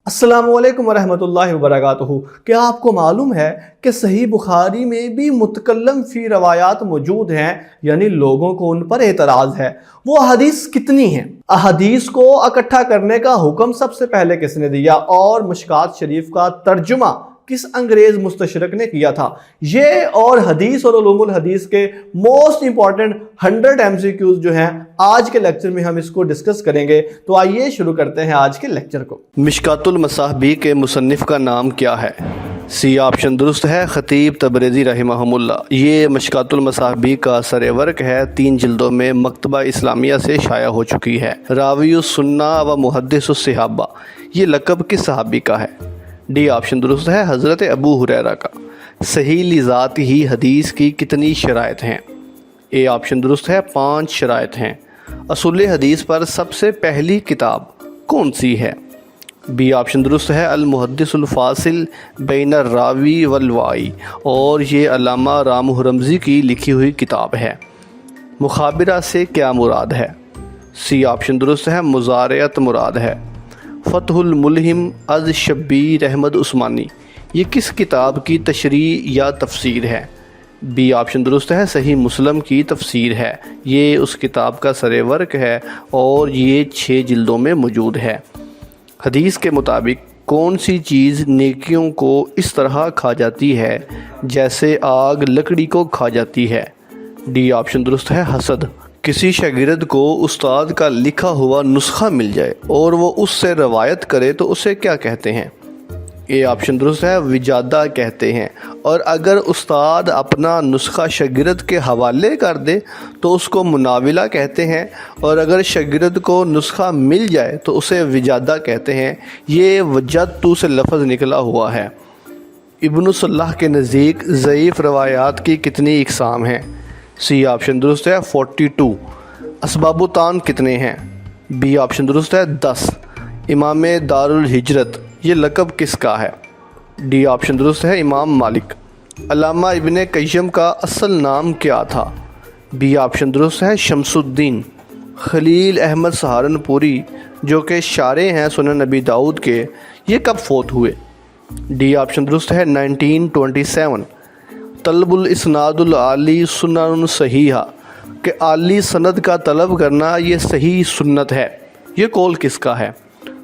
السلام علیکم ورحمۃ اللہ وبرکاتہ۔ کیا آپ کو معلوم ہے کہ صحیح بخاری میں بھی متکلم فی روایات موجود ہیں، یعنی لوگوں کو ان پر اعتراض ہے؟ وہ احادیث کتنی ہیں؟ احادیث کو اکٹھا کرنے کا حکم سب سے پہلے کس نے دیا، اور مشکات شریف کا ترجمہ کس انگریز مستشرق نے کیا تھا؟ یہ اور حدیث اور علوم الحدیث کے موسٹ امپورٹنٹ 100 MCQs جو ہیں آج کے لیکچر میں ہم اس کو ڈسکس کریں گے۔ تو آئیے شروع کرتے ہیں آج کے لیکچر کو۔ مشکات المصابیح کے مصنف کا نام کیا ہے؟ سی آپشن درست ہے خطیب تبریزی رحمہ اللہ۔ یہ مشکات المصابیح کا اثر ورق ہے، 3 جلدوں میں مکتبہ اسلامیہ سے شائع ہو چکی ہے۔ راوی السنہ و محدث الصحابہ، یہ لقب کس صحابی کا ہے؟ ڈی آپشن درست ہے حضرت ابو ہریرہ کا۔ صحیح لذات ہی حدیث کی کتنی شرائط ہیں؟ اے آپشن درست ہے 5 شرائط ہیں۔ اصول حدیث پر سب سے پہلی کتاب کون سی ہے؟ بی آپشن درست ہے المحدث الفاصل بین الراوی والوائی، اور یہ علامہ رام رمزی کی لکھی ہوئی کتاب ہے۔ مخابرہ سے کیا مراد ہے؟ سی آپشن درست ہے مضارعت مراد ہے۔ فتح الملہم از شبیر احمد عثمانی، یہ کس کتاب کی تشریح یا تفسیر ہے؟ بی آپشن درست ہے صحیح مسلم کی تفسیر ہے۔ یہ اس کتاب کا سر ورق ہے اور یہ 6 جلدوں میں موجود ہے۔ حدیث کے مطابق کون سی چیز نیکیوں کو اس طرح کھا جاتی ہے جیسے آگ لکڑی کو کھا جاتی ہے؟ ڈی آپشن درست ہے حسد۔ کسی شاگرد کو استاد کا لکھا ہوا نسخہ مل جائے اور وہ اس سے روایت کرے تو اسے کیا کہتے ہیں؟ اے آپشن درست ہے وجادہ کہتے ہیں، اور اگر استاد اپنا نسخہ شاگرد کے حوالے کر دے تو اس کو مناولہ کہتے ہیں، اور اگر شاگرد کو نسخہ مل جائے تو اسے وجادہ کہتے ہیں۔ یہ وجدت سے لفظ نکلا ہوا ہے۔ ابن صلاح کے نزدیک ضعیف روایات کی کتنی اقسام ہیں؟ سی آپشن درست ہے 42۔ اسباب طعن کتنے ہیں؟ بی آپشن درست ہے 10۔ امام دار الہجرت، یہ لقب کس کا ہے؟ ڈی آپشن درست ہے امام مالک۔ علامہ ابن قیم کا اصل نام کیا تھا؟ بی آپشن درست ہے شمس الدین۔ خلیل احمد سہارنپوری جو کہ شارح ہیں سنن نبی داؤد کے، یہ کب فوت ہوئے؟ ڈی آپشن درست ہے 1927۔ طلب الاسناد العالی سنن صحیحہ، کہ عالی سند کا طلب کرنا یہ صحیح سنت ہے، یہ قول کس کا ہے؟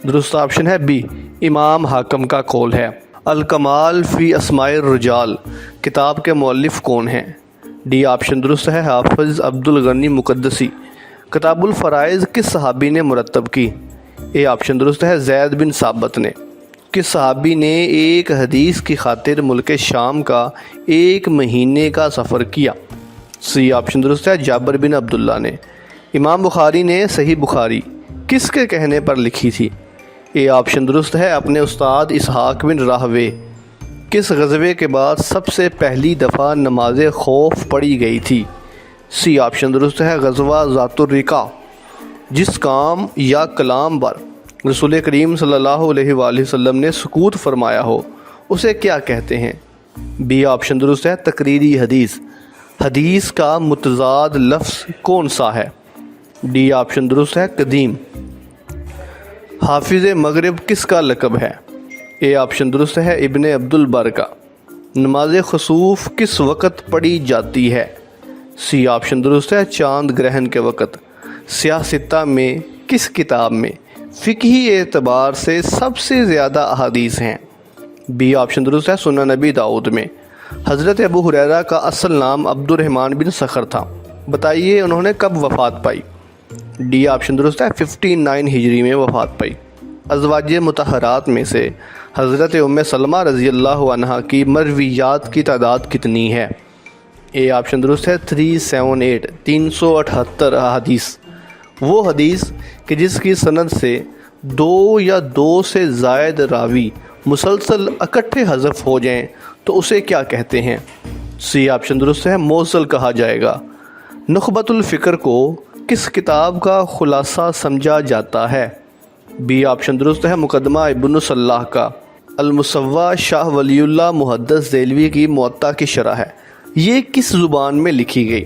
درست آپشن ہے بی، امام حاکم کا قول ہے۔ الکمال فی اسماء الرجال، کتاب کے مؤلف کون ہیں؟ ڈی آپشن درست ہے حافظ عبد الغنی مقدسی۔ کتاب الفرائض کس صحابی نے مرتب کی؟ اے آپشن درست ہے زید بن ثابت نے۔ کس صحابی نے ایک حدیث کی خاطر ملک شام کا 1 مہینے کا سفر کیا؟ سی آپشن درست ہے جابر بن عبداللہ نے۔ امام بخاری نے صحیح بخاری کس کے کہنے پر لکھی تھی؟ اے آپشن درست ہے اپنے استاد اسحاق بن راہوے۔ کس غزوے کے بعد سب سے پہلی دفعہ نماز خوف پڑھی گئی تھی؟ سی آپشن درست ہے غزوہ ذات الرقاع۔ جس کام یا کلام پر رسول کریم صلی اللہ علیہ وآلہ وسلم نے سکوت فرمایا ہو اسے کیا کہتے ہیں؟ بی آپشن درست ہے تقریری حدیث۔ حدیث کا متضاد لفظ کون سا ہے؟ ڈی آپشن درست ہے قدیم۔ حافظ مغرب کس کا لقب ہے؟ اے آپشن درست ہے ابن عبد البر کا۔ نماز خسوف کس وقت پڑھی جاتی ہے؟ سی آپشن درست ہے چاند گرہن کے وقت۔ سیاستہ میں کس کتاب میں فقہی اعتبار سے سب سے زیادہ احادیث ہیں؟ بی آپشن درست ہے سنن نبی داؤد میں۔ حضرت ابو ہریرہ کا اصل نام عبد الرحمن بن صخر تھا، بتائیے انہوں نے کب وفات پائی؟ ڈی آپشن درست ہے 59 ہجری میں وفات پائی۔ ازواج مطہرات میں سے حضرت ام سلمہ رضی اللہ عنہا کی مرویات کی تعداد کتنی ہے؟ اے آپشن درست ہے 378 احادیث۔ وہ حدیث کہ جس کی سند سے 2 یا 2 سے زائد راوی مسلسل اکٹھے حذف ہو جائیں تو اسے کیا کہتے ہیں؟ سی آپشن درست ہے موصل کہا جائے گا۔ نخبۃ الفکر کو کس کتاب کا خلاصہ سمجھا جاتا ہے؟ بی آپشن درست ہے مقدمہ ابن صلاح کا۔ المصوّع شاہ ولی اللہ محدث دہلوی کی موطا کی شرح ہے، یہ کس زبان میں لکھی گئی؟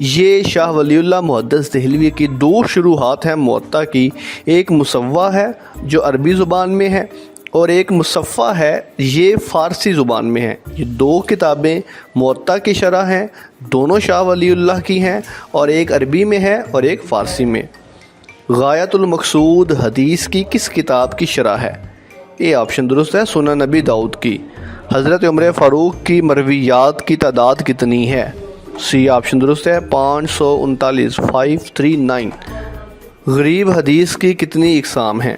یہ شاہ ولی اللہ محدث دہلوی کی دو شروحات ہیں موطا کی، ایک مصوّع ہے جو عربی زبان میں ہے اور ایک مصفّح ہے یہ فارسی زبان میں ہے۔ یہ دو کتابیں موطا کی شرح ہیں، دونوں شاہ ولی اللہ کی ہیں، اور ایک عربی میں ہے اور ایک فارسی میں۔ غایۃ المقصود حدیث کی کس کتاب کی شرح ہے؟ اے آپشن درست ہے سنن نبی داؤد کی۔ حضرت عمر فاروق کی مرویات کی تعداد کتنی ہے؟ سی آپشن درست ہے 539 539۔ غریب حدیث کی کتنی اقسام ہیں؟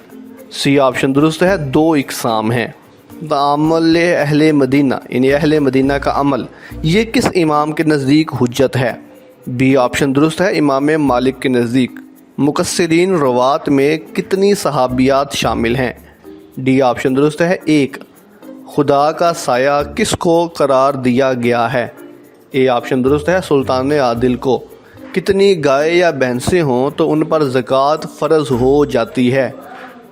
سی آپشن درست ہے 2 اقسام ہیں۔ عمل اہل مدینہ یعنی اہل مدینہ کا عمل یہ کس امام کے نزدیک حجت ہے؟ بی آپشن درست ہے امام مالک کے نزدیک۔ مقصرین روات میں کتنی صحابیات شامل ہیں؟ ڈی آپشن درست ہے 1۔ خدا کا سایہ کس کو قرار دیا گیا ہے؟ اے آپشن درست ہے سلطان عادل کو۔ کتنی گائے یا بھینسیں ہوں تو ان پر زکوٰۃ فرض ہو جاتی ہے؟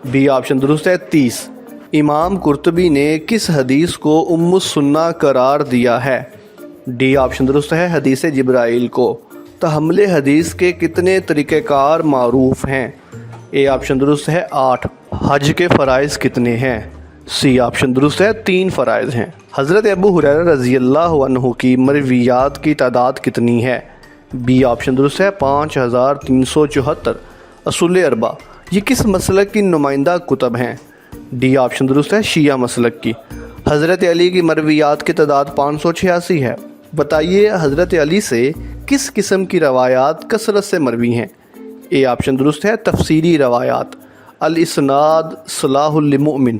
بی آپشن درست ہے 30۔ امام قرطبی نے کس حدیث کو ام السنہ قرار دیا ہے؟ ڈی آپشن درست ہے حدیث جبرائیل کو۔ تحمل حدیث کے کتنے طریقہ کار معروف ہیں؟ اے آپشن درست ہے 8۔ حج کے فرائض کتنے ہیں؟ سی آپشن درست ہے 3 فرائض ہیں۔ حضرت ابو ہریرہ رضی اللہ عنہ کی مرویات کی تعداد کتنی ہے؟ بی آپشن درست ہے 5374۔ اصول اربع یہ کس مسلک کی نمائندہ کتب ہیں؟ ڈی آپشن درست ہے شیعہ مسلک کی۔ حضرت علی کی مرویات کی تعداد 586 ہے۔ بتائیے حضرت علی سے کس قسم کی روایات کثرت سے مروی ہیں؟ اے آپشن درست ہے تفسیری روایات۔ الاسناد صلاح للمؤمن،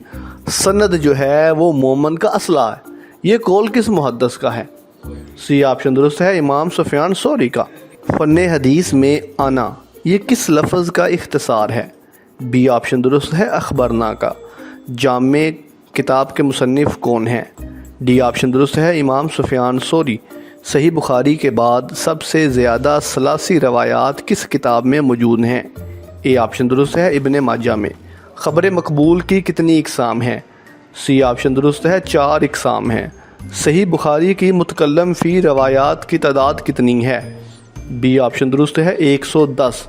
سند جو ہے وہ مومن کا اسلحہ ہے، یہ قول کس محدث کا ہے؟ سی آپشن درست ہے امام سفیان ثوری کا۔ فن حدیث میں انا یہ کس لفظ کا اختصار ہے؟ بی آپشن درست ہے اخبرنا کا۔ جامع کتاب کے مصنف کون ہیں؟ ڈی آپشن درست ہے امام سفیان ثوری۔ صحیح بخاری کے بعد سب سے زیادہ ثلاثی روایات کس کتاب میں موجود ہیں؟ اے آپشن درست ہے ابن ماجہ میں۔ خبر مقبول کی کتنی اقسام ہیں؟ سی آپشن درست ہے 4 اقسام ہیں۔ صحیح بخاری کی متکلم فی روایات کی تعداد کتنی ہے؟ بی آپشن درست ہے 110۔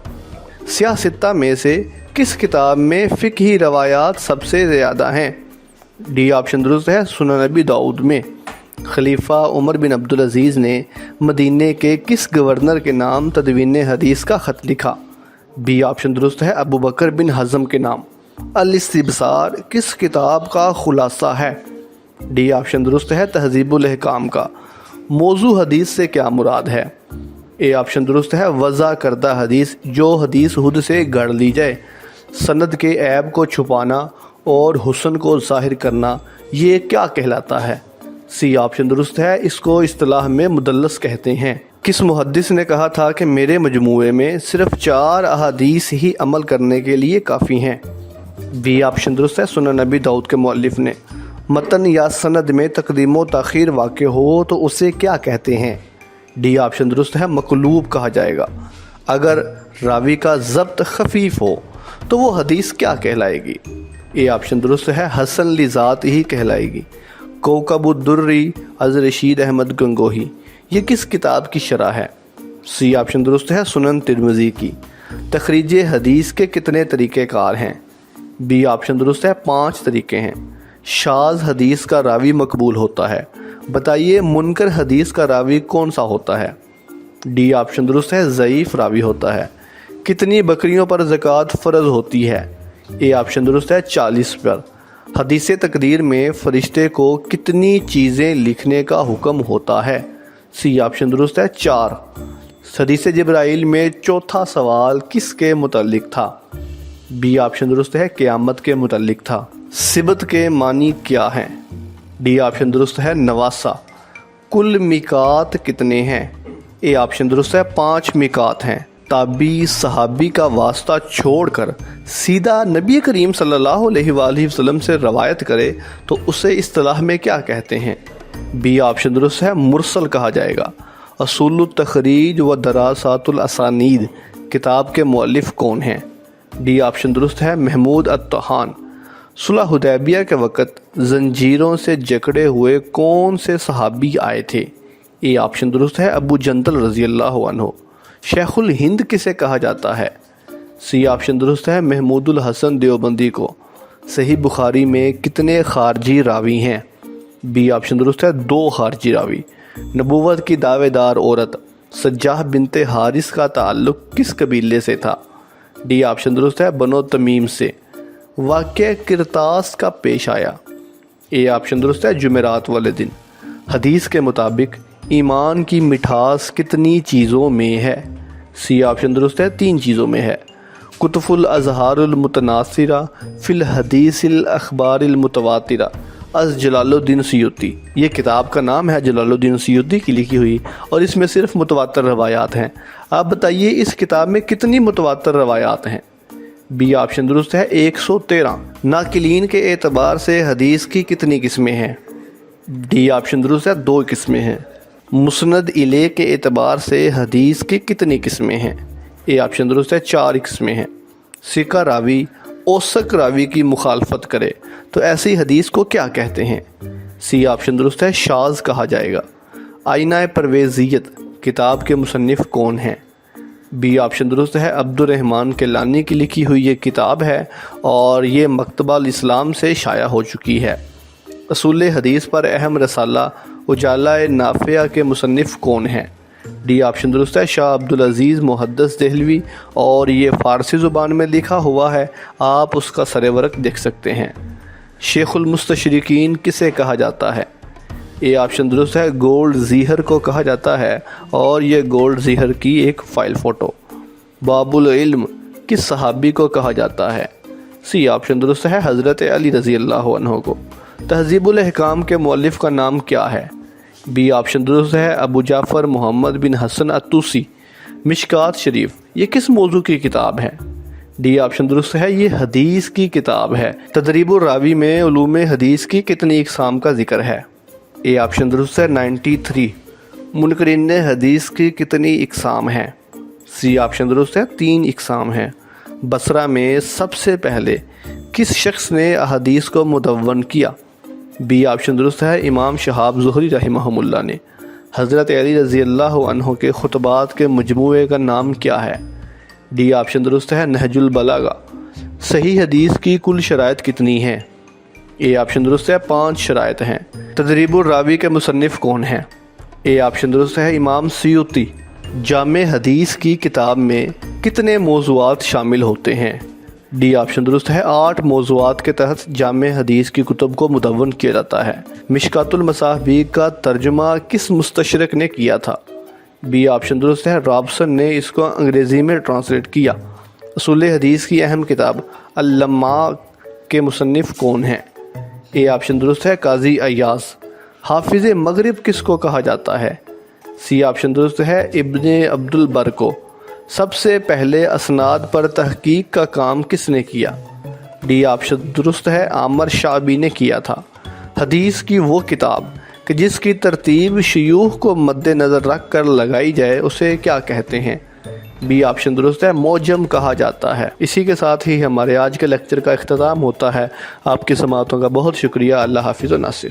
سیاہ ستہ میں سے کس کتاب میں فقہی روایات سب سے زیادہ ہیں؟ ڈی آپشن درست ہے سنن نبی داؤد میں۔ خلیفہ عمر بن عبدالعزیز نے مدینے کے کس گورنر کے نام تدوین حدیث کا خط لکھا؟ بی آپشن درست ہے ابو بکر بن حزم کے نام۔ الاستبصار کس کتاب کا خلاصہ ہے؟ ڈی آپشن درست ہے تہذیب الاحکام کا۔ موضوع حدیث سے کیا مراد ہے؟ اے آپشن درست ہے وضع کردہ حدیث، جو حدیث خود سے گھڑ لی جائے۔ سند کے عیب کو چھپانا اور حسن کو ظاہر کرنا یہ کیا کہلاتا ہے؟ سی آپشن درست ہے اس کو اصطلاح میں مدلس کہتے ہیں۔ کس محدث نے کہا تھا کہ میرے مجموعے میں صرف 4 احادیث ہی عمل کرنے کے لیے کافی ہیں؟ بی آپشن درست ہے سنن نبی داؤد کے مؤلف نے۔ متن یا سند میں تقدیم و تاخیر واقع ہو تو اسے کیا کہتے ہیں؟ ڈی آپشن درست ہے مقلوب کہا جائے گا۔ اگر راوی کا ضبط خفیف ہو تو وہ حدیث کیا کہلائے گی؟ اے آپشن درست ہے حسن لذات ہی کہلائے گی۔ کوکب الدری از رشید احمد گنگوہی یہ کس کتاب کی شرح ہے؟ سی آپشن درست ہے سنن ترمذی کی۔ تخریج حدیث کے کتنے طریقہ کار ہیں؟ بی آپشن درست ہے 5 طریقے ہیں۔ شاذ حدیث کا راوی مقبول ہوتا ہے، بتائیے منکر حدیث کا راوی کون سا ہوتا ہے؟ ڈی آپشن درست ہے ضعیف راوی ہوتا ہے۔ کتنی بکریوں پر زکوٰۃ فرض ہوتی ہے؟ اے آپشن درست ہے 40 پر۔ حدیث تقدیر میں فرشتے کو کتنی چیزیں لکھنے کا حکم ہوتا ہے؟ سی آپشن درست ہے 4۔ حدیث جبرائیل میں چوتھا سوال کس کے متعلق تھا؟ بی آپشن درست ہے قیامت کے متعلق تھا۔ سبت کے معنی کیا ہیں؟ ڈی آپشن درست ہے نواسا۔ کل میقات کتنے ہیں؟ اے آپشن درست ہے 5 میقات ہیں۔ تابعی صحابی کا واسطہ چھوڑ کر سیدھا نبی کریم صلی اللہ علیہ وآلہ وسلم سے روایت کرے تو اسے اصطلاح میں کیا کہتے ہیں؟ بی آپشن درست ہے مرسل کہا جائے گا۔ اصول التخریج و دراسات الاسانید کتاب کے مؤلف کون ہیں؟ ڈی آپشن درست ہے محمود الطحان۔ صلح حدیبیہ کے وقت زنجیروں سے جکڑے ہوئے کون سے صحابی آئے تھے؟ اے آپشن درست ہے ابو جندل رضی اللہ عنہ۔ شیخ الہند کسے کہا جاتا ہے؟ سی آپشن درست ہے محمود الحسن دیوبندی کو۔ صحیح بخاری میں کتنے خارجی راوی ہیں؟ بی آپشن درست ہے 2 خارجی راوی۔ نبوت کی دعوے دار عورت سجاح بنت حارث کا تعلق کس قبیلے سے تھا؟ ڈی آپشن درست ہے بنو تمیم سے۔ واقعہ کرتاس کا پیش آیا؟ اے آپشن درست ہے جمعرات والے دن۔ حدیث کے مطابق ایمان کی مٹھاس کتنی چیزوں میں ہے؟ سی آپشن درست ہے 3 چیزوں میں ہے۔ کتف الازہار المتناثرہ فی الحدیث الاخبار المتواترہ از جلال الدین سیوطی۔ یہ کتاب کا نام ہے جلال الدین سیوطی کی لکھی ہوئی، اور اس میں صرف متواتر روایات ہیں۔ آپ بتائیے اس کتاب میں کتنی متواتر روایات ہیں؟ بی آپشن درست ہے 113۔ ناقلین کے اعتبار سے حدیث کی کتنی قسمیں ہیں؟ ڈی آپشن درست ہے 2 قسمیں ہیں۔ مسند الیہ کے اعتبار سے حدیث کی کتنی قسمیں ہیں؟ اے آپشن درست ہے 4 قسمیں ہیں۔ ثقہ راوی اوثق راوی کی مخالفت کرے تو ایسی حدیث کو کیا کہتے ہیں؟ سی آپشن درست ہے شاذ کہا جائے گا۔ آئینہ پرویزیت کتاب کے مصنف کون ہیں؟ بی آپشن درست ہے عبد الرحمن کیلانی کی لکھی ہوئی یہ کتاب ہے، اور یہ مکتبہ الاسلام سے شائع ہو چکی ہے۔ اصول حدیث پر اہم رسالہ اجالہ نافعہ کے مصنف کون ہیں؟ ڈی آپشن درست ہے شاہ عبدالعزیز محدث دہلوی، اور یہ فارسی زبان میں لکھا ہوا ہے، آپ اس کا سر ورق دیکھ سکتے ہیں۔ شیخ المستشرقین کسے کہا جاتا ہے؟ اے آپشن درست ہے گولڈ زیہر کو کہا جاتا ہے، اور یہ گولڈ زیہر کی ایک فائل فوٹو۔ باب العلم کس صحابی کو کہا جاتا ہے؟ سی آپشن درست ہے حضرت علی رضی اللہ عنہ کو۔ تہذیب الاحکام کے مؤلف کا نام کیا ہے؟ بی آپشن درست ہے ابو جعفر محمد بن حسن الطوسی۔ مشکات شریف یہ کس موضوع کی کتاب ہے؟ ڈی آپشن درست ہے یہ حدیث کی کتاب ہے۔ تدریب الراوی میں علوم حدیث کی کتنی اقسام کا ذکر ہے؟ اے آپشن درست ہے 93۔ منکرین حدیث کی کتنی اقسام ہیں؟ سی آپشن درست ہے 3 اقسام ہیں۔ بصرہ میں سب سے پہلے کس شخص نے احادیث کو مدون کیا؟ بی آپشن درست ہے امام شہاب زہری رحمہ اللہ نے۔ حضرت علی رضی اللہ عنہ کے خطبات کے مجموعے کا نام کیا ہے؟ ڈی آپشن درست ہے نہج البلاغہ۔ صحیح حدیث کی کل شرائط کتنی ہیں؟ اے آپشن درست ہے 5 شرائط ہیں۔ تدریب الراوی کے مصنف کون ہیں؟ اے آپشن درست ہے امام سیوطی۔ جامع حدیث کی کتاب میں کتنے موضوعات شامل ہوتے ہیں؟ ڈی آپشن درست ہے 8 موضوعات کے تحت جامع حدیث کی کتب کو مدون کیا جاتا ہے۔ مشکات المصابیح کا ترجمہ کس مستشرق نے کیا تھا؟ بی آپشن درست ہے رابسن نے اس کو انگریزی میں ٹرانسلیٹ کیا۔ اصول حدیث کی اہم کتاب اللماء کے مصنف کون ہیں؟ اے آپشن درست ہے قاضی ایاز۔ حافظ مغرب کس کو کہا جاتا ہے؟ سی آپشن درست ہے ابن عبد البر کو۔ سب سے پہلے اسناد پر تحقیق کا کام کس نے کیا؟ ڈی آپشن درست ہے عامر شعبی نے کیا تھا۔ حدیث کی وہ کتاب کہ جس کی ترتیب شیوخ کو مد نظر رکھ کر لگائی جائے اسے کیا کہتے ہیں؟ بی آپشن درست ہے معجم کہا جاتا ہے۔ اسی کے ساتھ ہی ہمارے آج کے لیکچر کا اختتام ہوتا ہے۔ آپ کی سماعتوں کا بہت شکریہ۔ اللہ حافظ و ناصر۔